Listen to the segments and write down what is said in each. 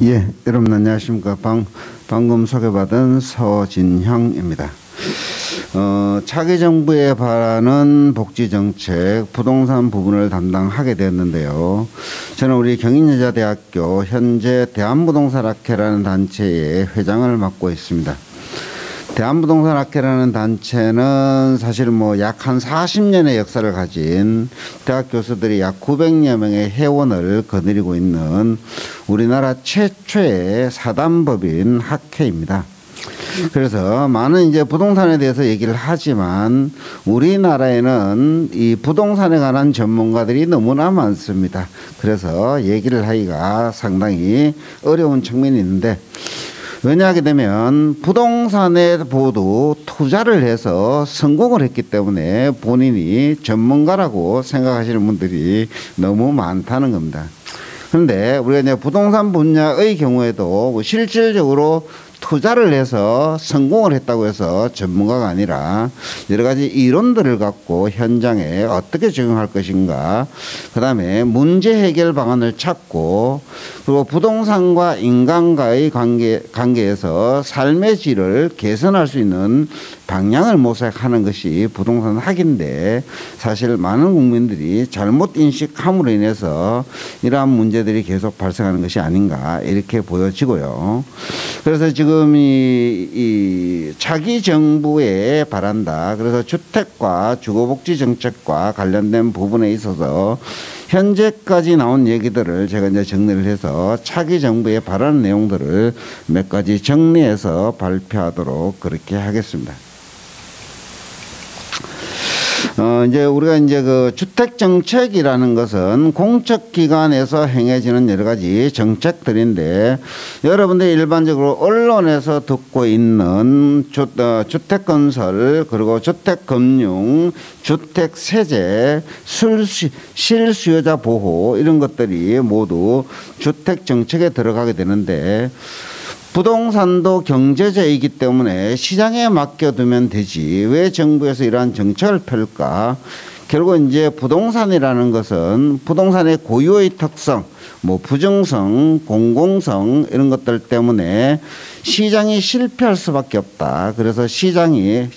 예, 여러분 안녕하십니까. 방금 소개받은 서진형입니다. 차기 정부에 바라는 복지정책, 부동산 부분을 담당하게 되었는데요. 저는 우리 경인여자대학교 현재 대한부동산학회라는 단체의 회장을 맡고 있습니다. 대한부동산학회라는 단체는 사실 약 한 40년의 역사를 가진 대학 교수들이 약 900여 명의 회원을 거느리고 있는 우리나라 최초의 사단법인 학회입니다. 그래서 많은 이제 부동산에 대해서 얘기를 하지만 우리나라에는 이 부동산에 관한 전문가들이 너무나 많습니다. 그래서 얘기를 하기가 상당히 어려운 측면이 있는데, 왜냐하게 되면 부동산에 모두 투자를 해서 성공을 했기 때문에 본인이 전문가라고 생각하시는 분들이 너무 많다는 겁니다. 그런데 우리가 이제 부동산 분야의 경우에도 실질적으로 투자를 해서 성공을 했다고 해서 전문가가 아니라 여러 가지 이론들을 갖고 현장에 어떻게 적용할 것인가, 그 다음에 문제 해결 방안을 찾고, 그리고 부동산과 인간과의 관계에서 삶의 질을 개선할 수 있는 방향을 모색하는 것이 부동산 학인데, 사실 많은 국민들이 잘못 인식함으로 인해서 이러한 문제들이 계속 발생하는 것이 아닌가 이렇게 보여지고요. 그래서 지금 이 차기 정부에 바란다. 그래서 주택과 주거복지 정책과 관련된 부분에 있어서 현재까지 나온 얘기들을 제가 이제 정리를 해서 차기 정부에 바라는 내용들을 몇 가지 정리해서 발표하도록 그렇게 하겠습니다. 이제 우리가 이제 그 주택 정책이라는 것은 공적 기관에서 행해지는 여러 가지 정책들인데, 여러분들이 일반적으로 언론에서 듣고 있는 주택 건설, 그리고 주택 금융, 주택 세제, 실수요자 보호, 이런 것들이 모두 주택 정책에 들어가게 되는데, 부동산도 경제재이기 때문에 시장에 맡겨두면 되지 왜 정부에서 이러한 정책을 펼까? 결국 이제 부동산이라는 것은 부동산의 고유의 특성, 부정성, 공공성, 이런 것들 때문에 시장이 실패할 수밖에 없다. 그래서 시장이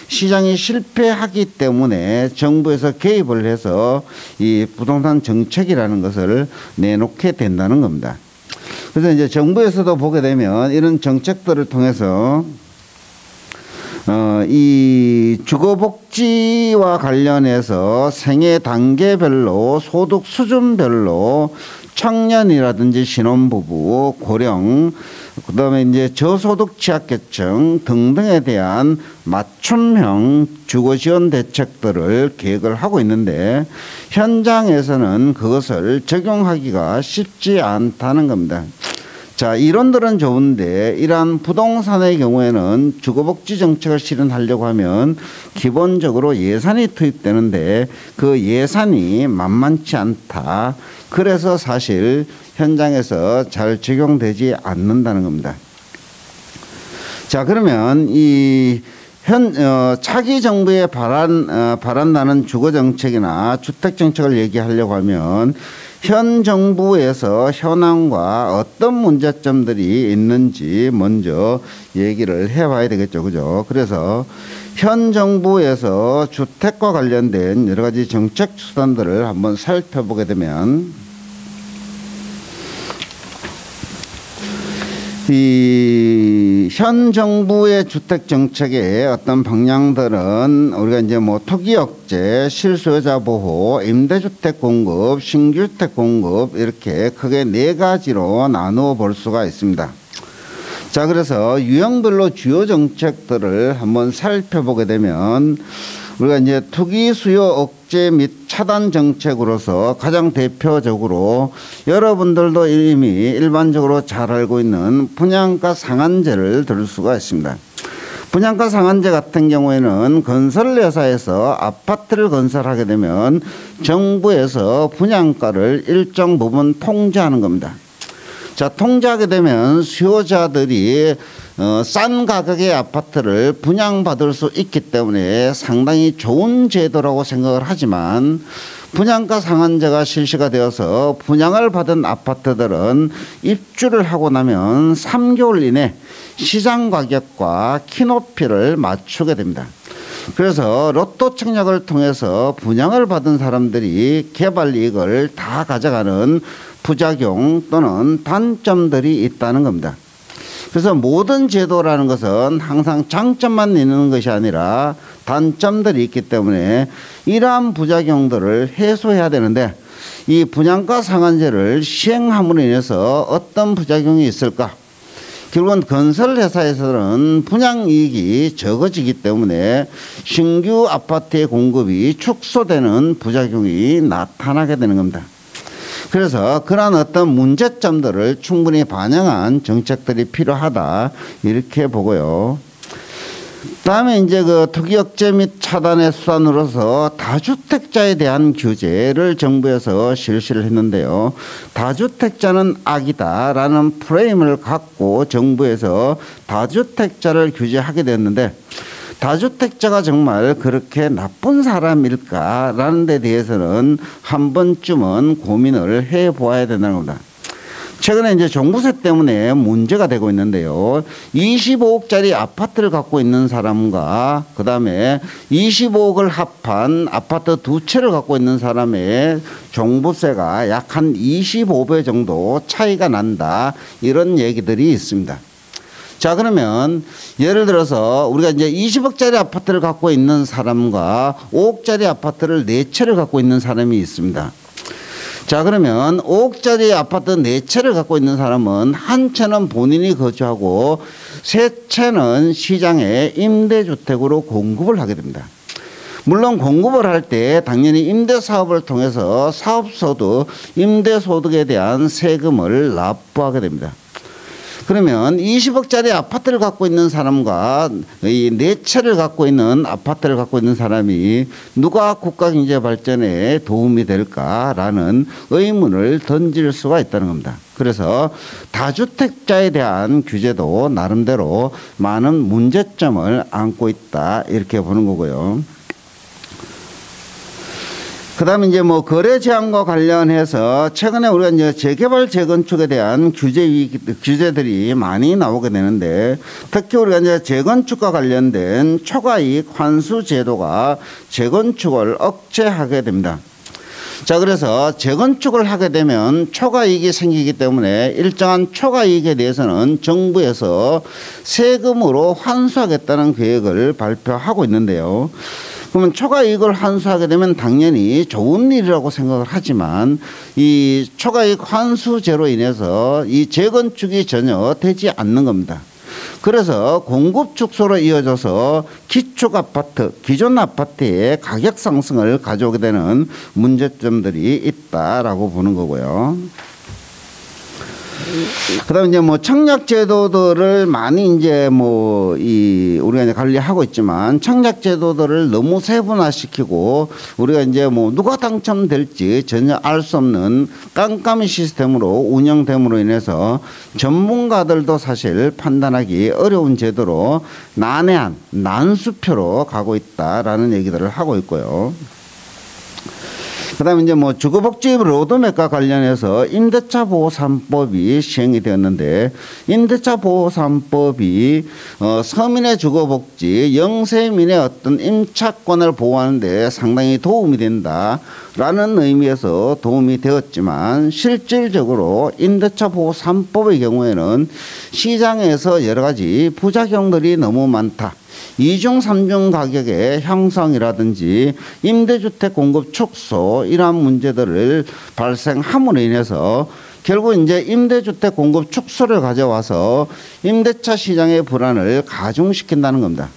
실패하기 때문에 정부에서 개입을 해서 이 부동산 정책이라는 것을 내놓게 된다는 겁니다. 그래서 이제 정부에서도 보게 되면 이런 정책들을 통해서 이 주거복지와 관련해서 생애 단계별로, 소득 수준별로 청년이라든지 신혼부부, 고령, 그다음에 이제 저소득 취약계층 등등에 대한 맞춤형 주거지원 대책들을 계획을 하고 있는데, 현장에서는 그것을 적용하기가 쉽지 않다는 겁니다. 자, 이론들은 좋은데 이러한 부동산의 경우에는 주거복지 정책을 실현하려고 하면 기본적으로 예산이 투입되는데 그 예산이 만만치 않다. 그래서 사실 현장에서 잘 적용되지 않는다는 겁니다. 자, 그러면 이 차기 정부에 바란다는 주거정책이나 주택정책을 얘기하려고 하면 현 정부에서 현황과 어떤 문제점들이 있는지 먼저 얘기를 해봐야 되겠죠. 그죠? 그래서 현 정부에서 주택과 관련된 여러 가지 정책 수단들을 한번 살펴보게 되면, 이 현 정부의 주택 정책의 어떤 방향들은 우리가 이제 토기 억제, 실수요자 보호, 임대주택 공급, 신규주택 공급, 이렇게 크게 4가지로 나누어 볼 수가 있습니다. 자, 그래서 유형별로 주요 정책들을 한번 살펴보게 되면, 우리가 이제 투기 수요 억제 및 차단 정책으로서 가장 대표적으로 여러분들도 이미 일반적으로 잘 알고 있는 분양가 상한제를 들을 수가 있습니다. 분양가 상한제 같은 경우에는 건설회사에서 아파트를 건설하게 되면 정부에서 분양가를 일정 부분 통제하는 겁니다. 자, 통제하게 되면 수요자들이 싼 가격의 아파트를 분양받을 수 있기 때문에 상당히 좋은 제도라고 생각을 하지만 분양가 상한제가 실시가 되어서 분양을 받은 아파트들은 입주를 하고 나면 3개월 이내 시장 가격과 키높이를 맞추게 됩니다. 그래서 로또 청약을 통해서 분양을 받은 사람들이 개발 이익을 다 가져가는 부작용 또는 단점들이 있다는 겁니다. 그래서 모든 제도라는 것은 항상 장점만 있는 것이 아니라 단점들이 있기 때문에 이러한 부작용들을 해소해야 되는데 이 분양가 상한제를 시행함으로 인해서 어떤 부작용이 있을까? 결국은 건설회사에서는 분양이익이 적어지기 때문에 신규 아파트의 공급이 축소되는 부작용이 나타나게 되는 겁니다. 그래서 그러한 어떤 문제점들을 충분히 반영한 정책들이 필요하다 이렇게 보고요. 다음에 이제 그 투기 억제 및 차단의 수단으로서 다주택자에 대한 규제를 정부에서 실시를 했는데요. 다주택자는 악이다라는 프레임을 갖고 정부에서 다주택자를 규제하게 됐는데 다주택자가 정말 그렇게 나쁜 사람일까라는 데 대해서는 한 번쯤은 고민을 해 보아야 된다는 겁니다. 최근에 이제 종부세 때문에 문제가 되고 있는데요. 25억짜리 아파트를 갖고 있는 사람과 그 다음에 25억을 합한 아파트 두 채를 갖고 있는 사람의 종부세가 약 한 25배 정도 차이가 난다. 이런 얘기들이 있습니다. 자, 그러면 예를 들어서 우리가 이제 20억짜리 아파트를 갖고 있는 사람과 5억짜리 아파트를 4채를 갖고 있는 사람이 있습니다. 자, 그러면 5억짜리 아파트 4채를 갖고 있는 사람은 한 채는 본인이 거주하고 3채는 시장에 임대주택으로 공급을 하게 됩니다. 물론 공급을 할 때 당연히 임대사업을 통해서 사업소득, 임대소득에 대한 세금을 납부하게 됩니다. 그러면 20억짜리 아파트를 갖고 있는 사람과 이 4채를 갖고 있는 아파트를 갖고 있는 사람이 누가 국가경제발전에 도움이 될까라는 의문을 던질 수가 있다는 겁니다. 그래서 다주택자에 대한 규제도 나름대로 많은 문제점을 안고 있다 이렇게 보는 거고요. 그 다음에 이제 뭐 거래 제한과 관련해서 최근에 우리가 이제 재개발 재건축에 대한 규제들이 많이 나오게 되는데 특히 우리가 이제 재건축과 관련된 초과이익 환수 제도가 재건축을 억제하게 됩니다. 자, 그래서 재건축을 하게 되면 초과이익이 생기기 때문에 일정한 초과이익에 대해서는 정부에서 세금으로 환수하겠다는 계획을 발표하고 있는데요. 그러면 초과이익을 환수하게 되면 당연히 좋은 일이라고 생각을 하지만 이 초과이익 환수제로 인해서 이 재건축이 전혀 되지 않는 겁니다. 그래서 공급 축소로 이어져서 기축 아파트, 기존 아파트의 가격 상승을 가져오게 되는 문제점들이 있다라고 보는 거고요. 그다음에 이제 뭐 청약 제도들을 많이 이제 뭐 우리가 이제 관리하고 있지만 청약 제도들을 너무 세분화시키고 우리가 이제 뭐 누가 당첨될지 전혀 알 수 없는 깜깜이 시스템으로 운영됨으로 인해서 전문가들도 사실 판단하기 어려운 제도로 난해한 난수표로 가고 있다라는 얘기들을 하고 있고요. 그다음에 이제 뭐 주거복지 로드맵과 관련해서 임대차 보호 3법이 시행이 되었는데 임대차 보호 3법이 서민의 주거복지, 영세민의 어떤 임차권을 보호하는 데 상당히 도움이 된다라는 의미에서 도움이 되었지만 실질적으로 임대차 보호 3법의 경우에는 시장에서 여러 가지 부작용들이 너무 많다. 2중, 3중 가격의 형성이라든지 임대주택 공급 축소 이러한 문제들을 발생함으로 인해서 결국 이제 임대주택 공급 축소를 가져와서 임대차 시장의 불안을 가중시킨다는 겁니다.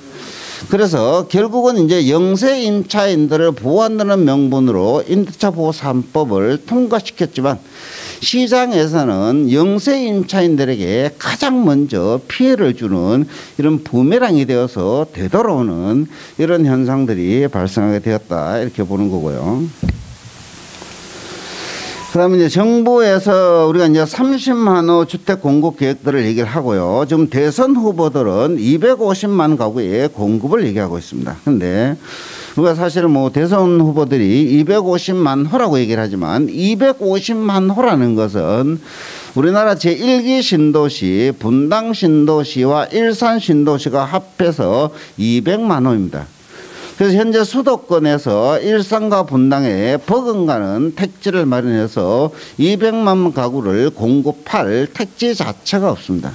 그래서 결국은 이제 영세 임차인들을 보호한다는 명분으로 임대차 보호 3법을 통과시켰지만 시장에서는 영세 임차인들에게 가장 먼저 피해를 주는 이런 부메랑이 되어서 되돌아오는 이런 현상들이 발생하게 되었다 이렇게 보는 거고요. 그다음에 이제 정부에서 우리가 이제 30만 호 주택 공급 계획들을 얘기를 하고요. 지금 대선 후보들은 250만 가구의 공급을 얘기하고 있습니다. 근데 우리가 사실은 뭐 대선 후보들이 250만 호라고 얘기를 하지만 250만 호라는 것은 우리나라 제1기 신도시, 분당 신도시와 일산 신도시가 합해서 200만 호입니다. 그래서 현재 수도권에서 일산과 분당에 버금가는 택지를 마련해서 200만 가구를 공급할 택지 자체가 없습니다.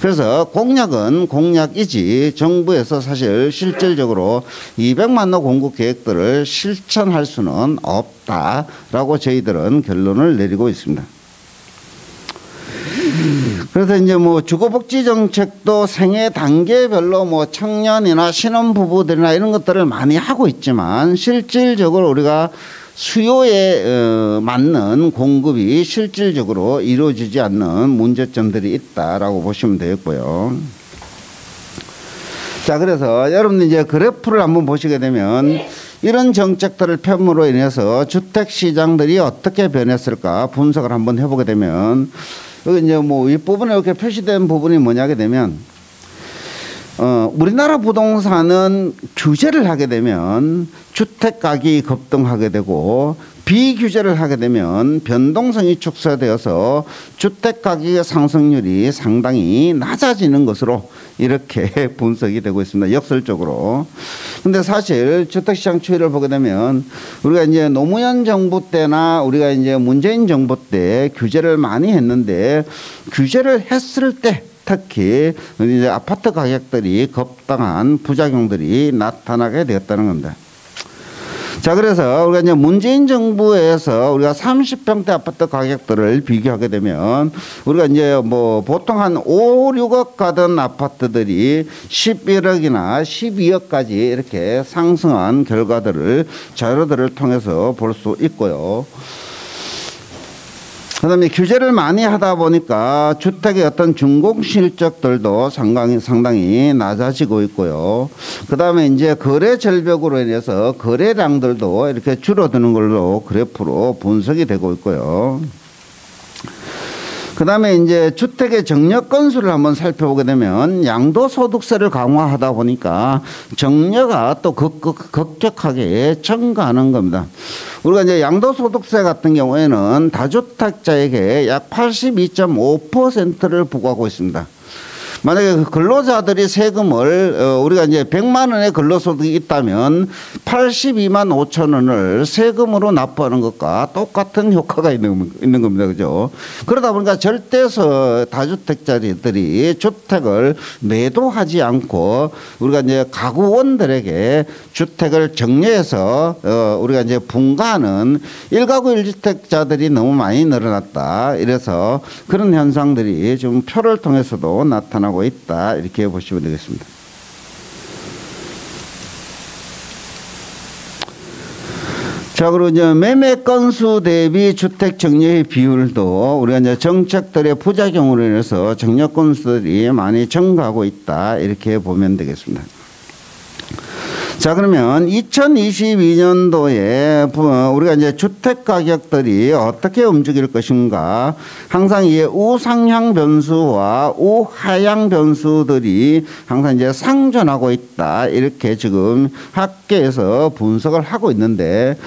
그래서 공약은 공약이지 정부에서 사실 실질적으로 200만 호 공급 계획들을 실천할 수는 없다라고 저희들은 결론을 내리고 있습니다. 그래서 이제 뭐 주거복지 정책도 생애 단계별로 뭐 청년이나 신혼부부들이나 이런 것들을 많이 하고 있지만 실질적으로 우리가 수요에 맞는 공급이 실질적으로 이루어지지 않는 문제점들이 있다라고 보시면 되겠고요. 자, 그래서 여러분들 이제 그래프를 한번 보시게 되면 이런 정책들을 펴므로 인해서 주택 시장들이 어떻게 변했을까 분석을 한번 해보게 되면 여기 이제 뭐 윗부분에 이렇게 표시된 부분이 뭐냐게 되면 우리나라 부동산은 규제를 하게 되면 주택 가격이 급등하게 되고 비규제를 하게 되면 변동성이 축소되어서 주택 가격의 상승률이 상당히 낮아지는 것으로 이렇게 분석이 되고 있습니다. 역설적으로. 근데 사실 주택시장 추이를 보게 되면 우리가 이제 노무현 정부 때나 우리가 이제 문재인 정부 때 규제를 많이 했는데 규제를 했을 때 특히 이제 아파트 가격들이 급등한 부작용들이 나타나게 되었다는 겁니다. 자, 그래서 우리가 이제 문재인 정부에서 우리가 30평대 아파트 가격들을 비교하게 되면 우리가 이제 뭐 보통 한 5, 6억 가던 아파트들이 11억이나 12억까지 이렇게 상승한 결과들을 자료들을 통해서 볼 수 있고요. 그다음에 규제를 많이 하다 보니까 주택의 어떤 준공 실적들도 상당히 낮아지고 있고요. 그다음에 이제 거래 절벽으로 인해서 거래량들도 이렇게 줄어드는 걸로 그래프로 분석이 되고 있고요. 그다음에 이제 주택의 정력 건수를 한번 살펴보게 되면 양도소득세를 강화하다 보니까 정력가 또 급격하게 증가하는 겁니다. 우리가 이제 양도소득세 같은 경우에는 다주택자에게 약 82.5%를 부과하고 있습니다. 만약에 근로자들이 세금을 우리가 이제 100만 원의 근로소득이 있다면 82만 5천 원을 세금으로 납부하는 것과 똑같은 효과가 있는 겁니다. 그죠? 그러다 보니까 절대서 다주택자들이 주택을 매도하지 않고 우리가 이제 가구원들에게 주택을 정리해서 우리가 이제 분가하는 1가구 1주택자들이 너무 많이 늘어났다. 이래서 그런 현상들이 지금 표를 통해서도 나타나고 있다. 이렇게 보시면 되겠습니다. 자, 그리고 이제 매매 건수 대비 주택 정리의 비율도 우리가 이제 정책들의 부작용으로 인해서 정리 건수들이 많이 증가하고 있다. 이렇게 보면 되겠습니다. 자, 그러면 2022년도에 우리가 이제 주택 가격들이 어떻게 움직일 것인가. 항상 이 우상향 변수와 우하향 변수들이 항상 이제 상존하고 있다. 이렇게 지금 학계에서 분석을 하고 있는데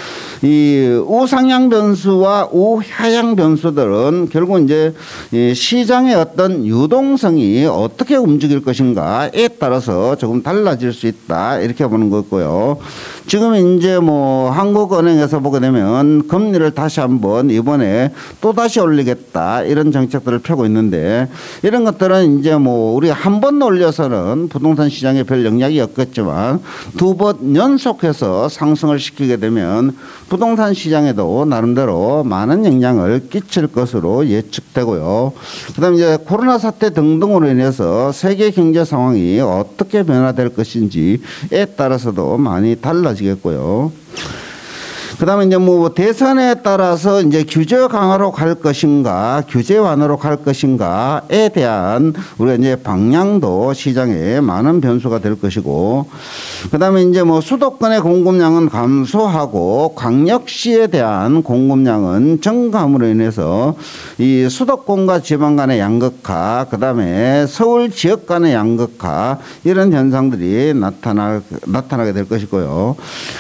이 우상향 변수와 우하향 변수들은 결국 이제 이 시장의 어떤 유동성이 어떻게 움직일 것인가에 따라서 조금 달라질 수 있다. 이렇게 보는 거고요. 지금 이제 뭐 한국은행에서 보게 되면 금리를 다시 한번 이번에 또 다시 올리겠다 이런 정책들을 펴고 있는데 이런 것들은 이제 뭐 우리 한 번 올려서는 부동산 시장에 별 영향이 없겠지만 두 번 연속해서 상승을 시키게 되면 부동산 시장에도 나름대로 많은 영향을 끼칠 것으로 예측되고요. 그다음에 이제 코로나 사태 등등으로 인해서 세계 경제 상황이 어떻게 변화될 것인지에 따라서도 많이 달라지겠고요. 그다음에 이제 뭐 대선에 따라서 이제 규제 강화로 갈 것인가, 규제 완화로 갈 것인가에 대한 우리가 이제 방향도 시장에 많은 변수가 될 것이고, 그다음에 이제 뭐 수도권의 공급량은 감소하고 광역시에 대한 공급량은 증가함으로 인해서 이 수도권과 지방 간의 양극화, 그다음에 서울 지역 간의 양극화, 이런 현상들이 나타나게 될 것이고요.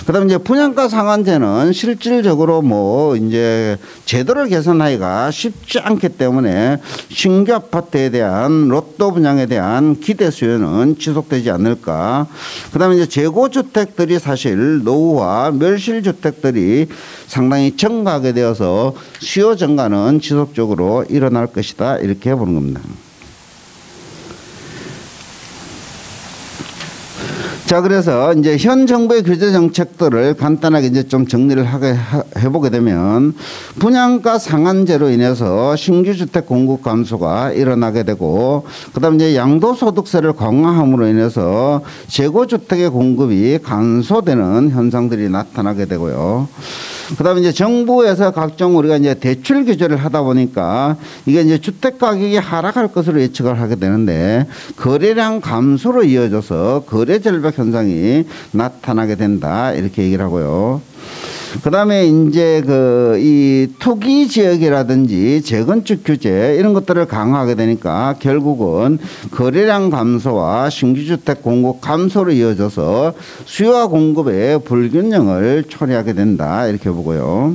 그다음에 이제 분양가 상한제는 실질적으로 뭐 이제 제도를 개선하기가 쉽지 않기 때문에 신규 아파트에 대한 로또 분양에 대한 기대 수요는 지속되지 않을까. 그다음에 이제 재고주택들이 사실 노후화, 멸실주택들이 상당히 증가하게 되어서 수요 증가는 지속적으로 일어날 것이다, 이렇게 보는 겁니다. 자, 그래서 이제 현 정부의 규제 정책들을 간단하게 이제 좀 정리를 해보게 되면, 분양가 상한제로 인해서 신규 주택 공급 감소가 일어나게 되고, 그다음에 이제 양도소득세를 강화함으로 인해서 재고주택의 공급이 감소되는 현상들이 나타나게 되고요. 그다음에 이제 정부에서 각종 우리가 이제 대출 규제를 하다 보니까 이게 이제 주택 가격이 하락할 것으로 예측을 하게 되는데, 거래량 감소로 이어져서 거래 절벽 현상이 나타나게 된다, 이렇게 얘기를 하고요. 그다음에 이제 이 투기 지역이라든지 재건축 규제 이런 것들을 강화하게 되니까 결국은 거래량 감소와 신규주택 공급 감소로 이어져서 수요와 공급의 불균형을 초래하게 된다, 이렇게 보고요.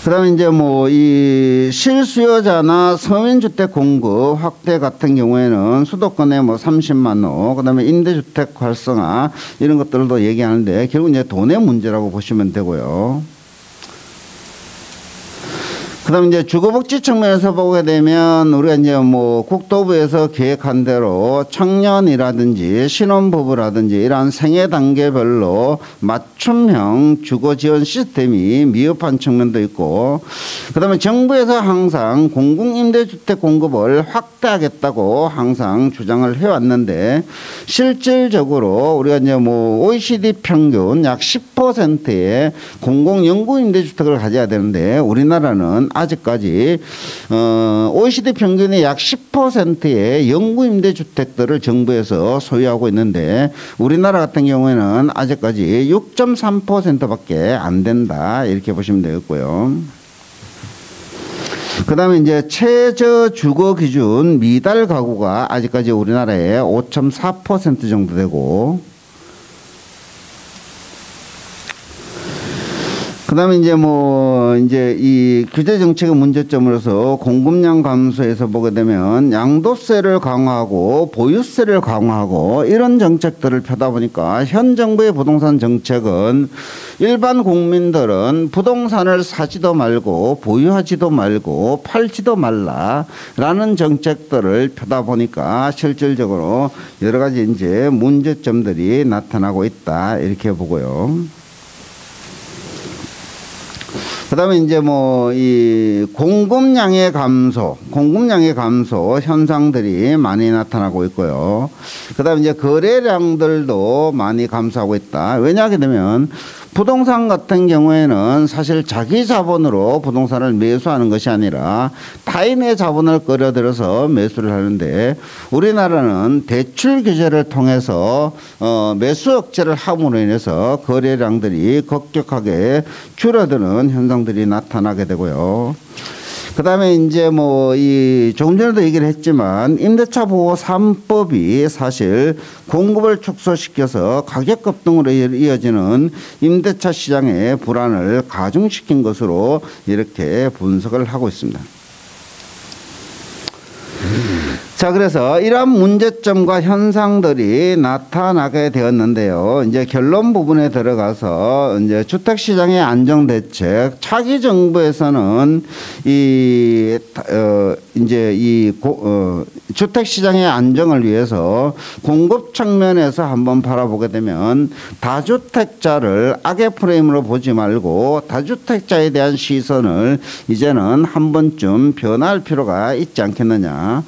그다음에 이제 뭐 이 실수요자나 서민주택 공급 확대 같은 경우에는 수도권에 뭐 30만 호, 그다음에 임대주택 활성화 이런 것들도 얘기하는데 결국 이제 돈의 문제라고 보시면 되고요. 그다음에 이제 주거복지 측면에서 보게 되면 우리가 이제 뭐 국토부에서 계획한 대로 청년이라든지 신혼부부라든지 이러한 생애 단계별로 맞춤형 주거 지원 시스템이 미흡한 측면도 있고, 그다음에 정부에서 항상 공공임대주택 공급을 확대하겠다고 항상 주장을 해왔는데, 실질적으로 우리가 이제 뭐 OECD 평균 약 10%의 공공영구임대주택을 가져야 되는데, 우리나라는 아직까지 OECD 평균의 약 10%의 영구임대주택들을 정부에서 소유하고 있는데, 우리나라 같은 경우에는 아직까지 6.3%밖에 안 된다, 이렇게 보시면 되겠고요. 그다음에 이제 최저 주거 기준 미달 가구가 아직까지 우리나라에 5.4% 정도 되고, 그다음에 이제 뭐 이제 이 규제 정책의 문제점으로서 공급량 감소에서 보게 되면 양도세를 강화하고 보유세를 강화하고 이런 정책들을 펴다 보니까 현 정부의 부동산 정책은 일반 국민들은 부동산을 사지도 말고 보유하지도 말고 팔지도 말라라는 정책들을 펴다 보니까 실질적으로 여러 가지 이제 문제점들이 나타나고 있다, 이렇게 보고요. 그다음에 이제 뭐 이 공급량의 감소 현상들이 많이 나타나고 있고요. 그다음에 이제 거래량들도 많이 감소하고 있다. 왜냐하게 되면 부동산 같은 경우에는 사실 자기 자본으로 부동산을 매수하는 것이 아니라 타인의 자본을 끌어들여서 매수를 하는데, 우리나라는 대출 규제를 통해서 매수 억제를 함으로 인해서 거래량들이 급격하게 줄어드는 현상들이 나타나게 되고요. 그다음에 이제 뭐 이 조금 전에도 얘기를 했지만 임대차 보호 3법이 사실 공급을 축소시켜서 가격 급등으로 이어지는 임대차 시장의 불안을 가중시킨 것으로 이렇게 분석을 하고 있습니다. 자, 그래서 이러한 문제점과 현상들이 나타나게 되었는데요. 이제 결론 부분에 들어가서 이제 주택시장의 안정대책, 차기 정부에서는 주택시장의 안정을 위해서 공급 측면에서 한번 바라보게 되면 다주택자를 악의 프레임으로 보지 말고 다주택자에 대한 시선을 이제는 한 번쯤 변화할 필요가 있지 않겠느냐.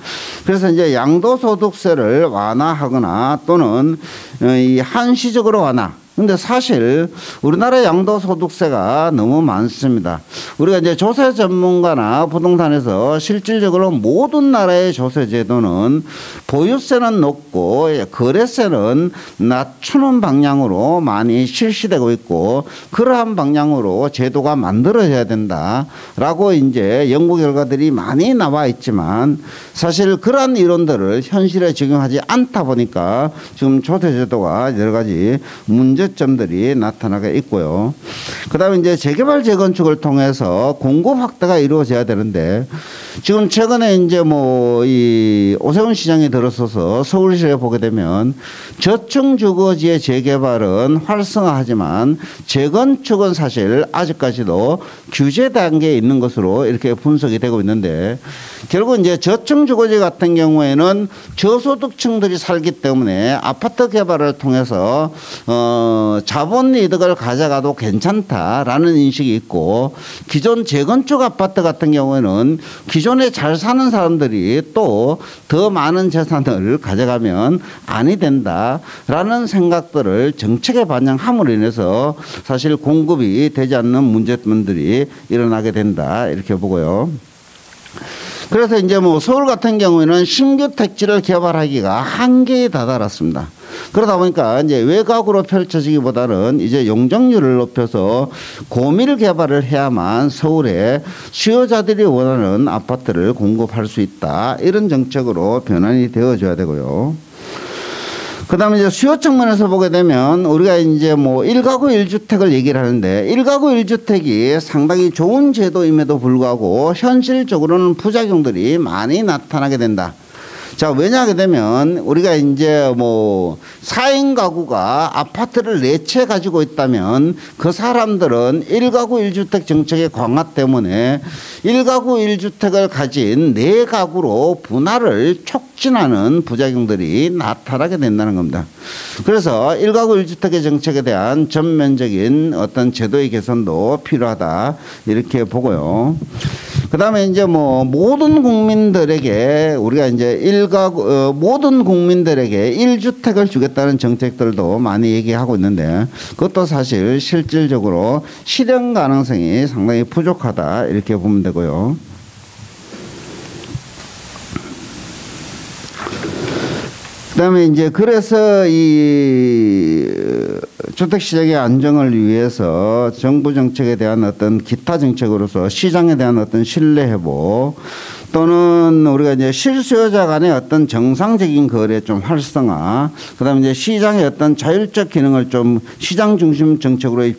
그래서 이제 양도소득세를 완화하거나 또는 이 한시적으로 완화, 근데 사실 우리나라 양도소득세가 너무 많습니다. 우리가 이제 조세 전문가나 부동산에서 실질적으로 모든 나라의 조세 제도는 보유세는 높고 거래세는 낮추는 방향으로 많이 실시되고 있고, 그러한 방향으로 제도가 만들어져야 된다라고 이제 연구 결과들이 많이 나와 있지만, 사실 그러한 이론들을 현실에 적용하지 않다 보니까 지금 조세 제도가 여러 가지 문제점들이 나타나게 있고요. 그다음에 이제 재개발 재건축을 통해서 공급 확대가 이루어져야 되는데, 지금 최근에 이제 뭐 이 오세훈 시장이 들어서서 서울시에 보게 되면 저층 주거지의 재개발은 활성화하지만 재건축은 사실 아직까지도 규제 단계에 있는 것으로 이렇게 분석이 되고 있는데, 결국 이제 저층 주거지 같은 경우에는 저소득층들이 살기 때문에 아파트 개발을 통해서 자본 이득을 가져가도 괜찮다라는 인식이 있고, 기존 재건축 아파트 같은 경우에는 기존에 잘 사는 사람들이 또 더 많은 재산을 가져가면 아니 된다라는 생각들을 정책에 반영함으로 인해서 사실 공급이 되지 않는 문제점들이 일어나게 된다, 이렇게 보고요. 그래서 이제 뭐 서울 같은 경우에는 신규 택지를 개발하기가 한계에 다다랐습니다. 그러다 보니까 이제 외곽으로 펼쳐지기보다는 이제 용적률을 높여서 고밀 개발을 해야만 서울에 수요자들이 원하는 아파트를 공급할 수 있다, 이런 정책으로 변환이 되어줘야 되고요. 그 다음에 이제 수요 측면에서 보게 되면 우리가 이제 뭐 1가구 1주택을 얘기를 하는데, 1가구 1주택이 상당히 좋은 제도임에도 불구하고 현실적으로는 부작용들이 많이 나타나게 된다. 자, 왜냐하게 되면 우리가 이제 뭐 4인 가구가 아파트를 4채 가지고 있다면 그 사람들은 1가구 1주택 정책의 강화 때문에 1가구 1주택을 가진 4가구로 분할을 촉진하는 부작용들이 나타나게 된다는 겁니다. 그래서 1가구 1주택의 정책에 대한 전면적인 어떤 제도의 개선도 필요하다, 이렇게 보고요. 그 다음에 이제 뭐 모든 국민들에게 우리가 이제 모든 국민들에게 1주택을 주겠다는 정책들도 많이 얘기하고 있는데, 그것도 사실 실질적으로 실현 가능성이 상당히 부족하다, 이렇게 보면 되고요. 그다음에 이제 그래서 이 주택시장의 안정을 위해서 정부 정책에 대한 어떤 기타 정책으로서 시장에 대한 어떤 신뢰 회복, 또는 우리가 이제 실수요자 간의 어떤 정상적인 거래 좀 활성화, 그다음에 이제 시장의 어떤 자율적 기능을 좀 시장 중심 정책으로의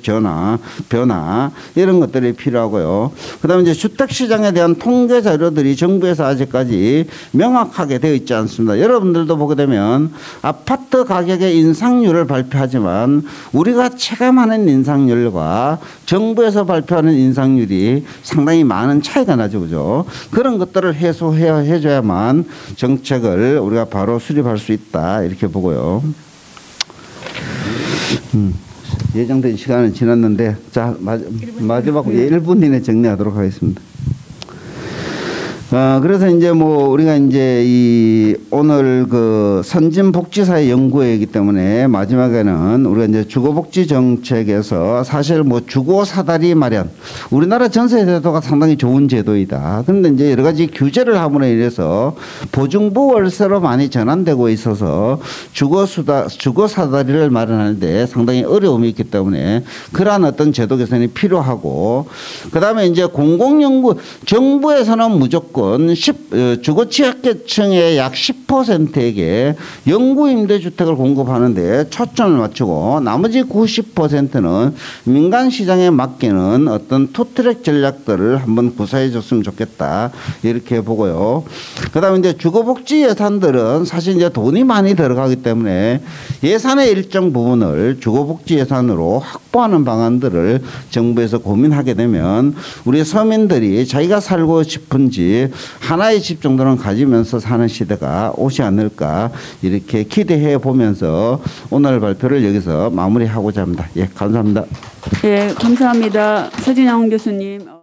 변화 이런 것들이 필요하고요. 그다음에 이제 주택 시장에 대한 통계 자료들이 정부에서 아직까지 명확하게 되어 있지 않습니다. 여러분들도 보게 되면 아파트 가격의 인상률을 발표하지만 우리가 체감하는 인상률과 정부에서 발표하는 인상률이 상당히 많은 차이가 나죠, 그죠? 그런 것들을 해줘야만 정책을 우리가 바로 수립할 수 있다, 이렇게 보고요. 예정된 시간은 지났는데, 자, 마지막 1분 이내 정리하도록 하겠습니다. 그래서 이제 뭐 우리가 이제 이 오늘 그 선진복지사의 연구회이기 때문에 마지막에는 우리가 이제 주거복지 정책에서 사실 뭐 주거 사다리 마련, 우리나라 전세 제도가 상당히 좋은 제도이다. 그런데 이제 여러 가지 규제를 함으로 인해서 보증부 월세로 많이 전환되고 있어서 주거 사다리를 마련하는데 상당히 어려움이 있기 때문에 그러한 어떤 제도 개선이 필요하고, 그다음에 이제 공공연구, 정부에서는 무조건 주거 취약계층의 약 10%에게 영구임대주택을 공급하는데 초점을 맞추고 나머지 90%는 민간 시장에 맡기는 어떤 투트랙 전략들을 한번 구사해 줬으면 좋겠다, 이렇게 보고요. 그다음에 이제 주거복지 예산들은 사실 이제 돈이 많이 들어가기 때문에 예산의 일정 부분을 주거복지 예산으로 확보하는 방안들을 정부에서 고민하게 되면 우리 서민들이 자기가 살고 싶은 집 하나의 집 정도는 가지면서 사는 시대가 오지 않을까, 이렇게 기대해 보면서 오늘 발표를 여기서 마무리하고자 합니다. 예, 감사합니다. 예, 감사합니다. 서진영 교수님.